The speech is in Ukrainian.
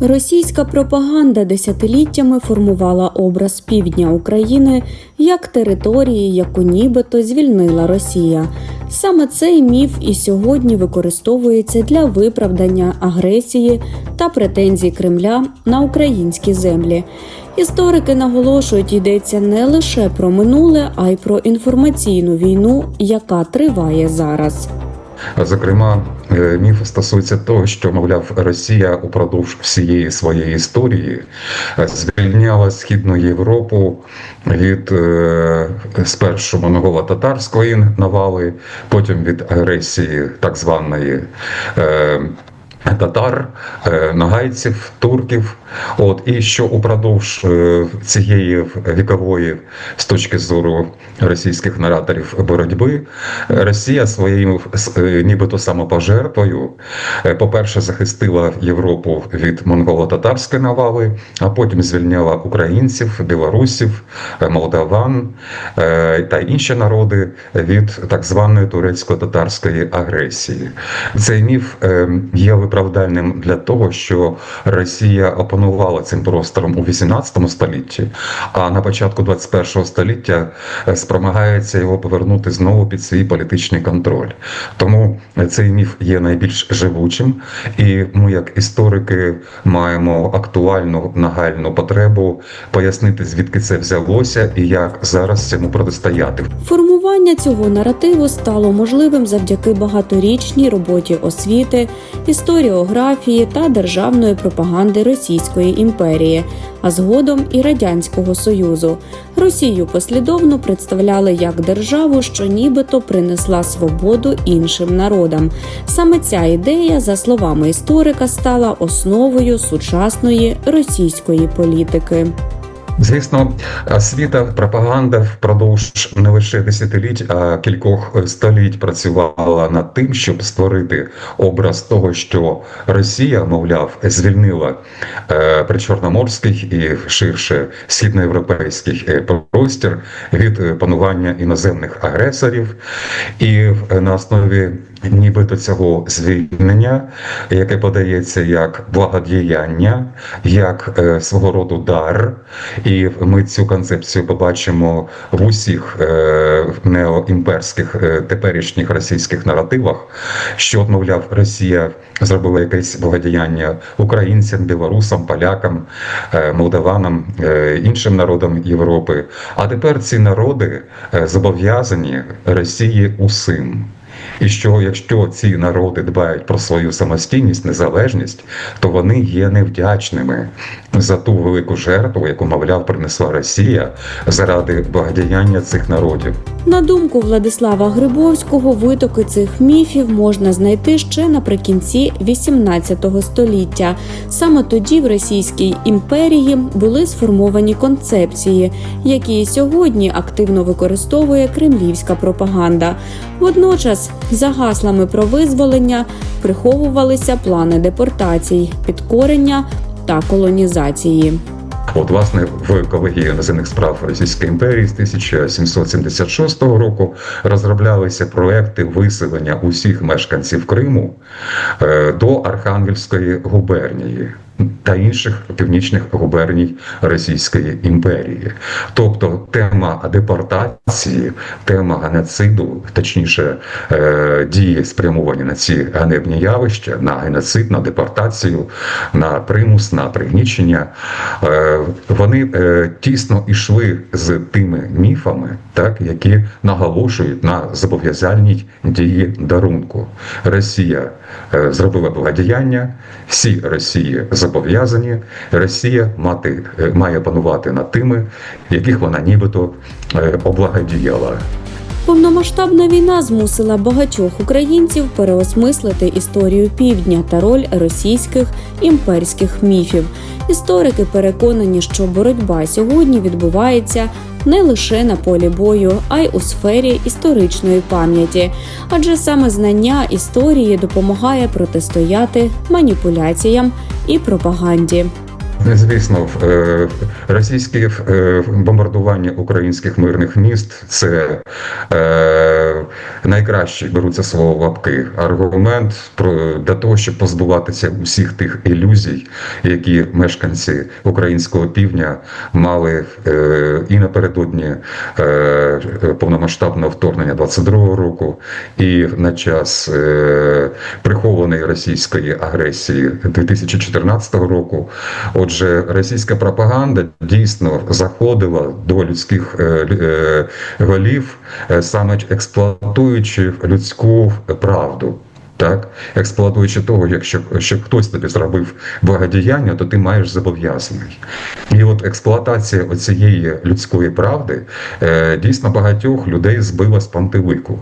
Російська пропаганда десятиліттями формувала образ півдня України як території, яку нібито звільнила Росія. Саме цей міф і сьогодні використовується для виправдання агресії та претензій Кремля на українські землі. Історики наголошують, йдеться не лише про минуле, а й про інформаційну війну, яка триває зараз. Зокрема, міф стосується того, що, мовляв, Росія упродовж всієї своєї історії звільняла Східну Європу від спершу монголо-татарської навали, потім від агресії так званої татар, нагайців, турків. І що упродовж цієї вікової, з точки зору російських нараторів, боротьби, Росія своєю нібито самопожертвою, по-перше, захистила Європу від монголо-татарської навали, а потім звільняла українців, білорусів, молдаван та інші народи від так званої турецько-татарської агресії. Цей міф є виправдальним для того, що Росія опанувала цим простором у 18 столітті, а на початку 21 століття спромагається його повернути знову під свій політичний контроль. Тому цей міф є найбільш живучим, і ми, як історики, маємо актуальну, нагальну потребу пояснити, звідки це взялося і як зараз цьому протистояти. Формування цього наративу стало можливим завдяки багаторічній роботі освіти, історіографії та державної пропаганди Російської імперії, а згодом і Радянського Союзу. Росію послідовно представляли як державу, що нібито принесла свободу іншим народам. Саме ця ідея, за словами історика, стала основою сучасної російської політики. Звісно, освіта, пропаганда впродовж не лише десятиліть, а кількох століть працювала над тим, щоб створити образ того, що Росія, мовляв, звільнила причорноморський і ширше східноєвропейський простір від панування іноземних агресорів. І на основі нібито цього звільнення, яке подається як благодіяння, як свого роду дар, і ми цю концепцію побачимо в усіх неоімперських теперішніх російських наративах, що, мовляв, Росія зробила якесь благодіяння українцям, білорусам, полякам, молдаванам, іншим народам Європи. А тепер ці народи зобов'язані Росії усім. І що якщо ці народи дбають про свою самостійність, незалежність, то вони є невдячними за ту велику жертву, яку, мовляв, принесла Росія заради благодіяння цих народів. На думку Владислава Грибовського, витоки цих міфів можна знайти ще наприкінці XVIII століття. Саме тоді в Російській імперії були сформовані концепції, які сьогодні активно використовує кремлівська пропаганда. Водночас, за гаслами про визволення приховувалися плани депортацій, підкорення та колонізації. Власне, в колегії іноземних справ Російської імперії з 1776 року розроблялися проекти виселення усіх мешканців Криму до Архангельської губернії та інших північних губерній Російської імперії. Тобто тема депортації, тема геноциду, точніше дії спрямовані на ці ганебні явища, на геноцид, на депортацію, на примус, на пригнічення, вони тісно йшли з тими міфами, так, які наголошують на зобов'язальній дії дарунку. Росія зробила благодіяння, всі Росії зобов'язані, Росія має панувати над тими, яких вона нібито облагодіяла. Повномасштабна війна змусила багатьох українців переосмислити історію Півдня та роль російських імперських міфів. Історики переконані, що боротьба сьогодні відбувається не лише на полі бою, а й у сфері історичної пам'яті. Адже саме знання історії допомагає протистояти маніпуляціям і пропаганді. Звісно, російські бомбардування українських мирних міст – це найкращий, беру це слово в лапки, аргумент для того, щоб позбуватися усіх тих ілюзій, які мешканці українського півдня мали і напередодні повномасштабного вторгнення 22-го року, і на час прихованої російської агресії 2014 року. Отже, російська пропаганда дійсно заходила до людських голів, саме експлуатуючи людську правду. Так, експлуатуючи того, якщо хтось тобі зробив благодіяння, то ти маєш зобов'язаний. І от експлуатація оцієї людської правди дійсно багатьох людей збила з пантелику.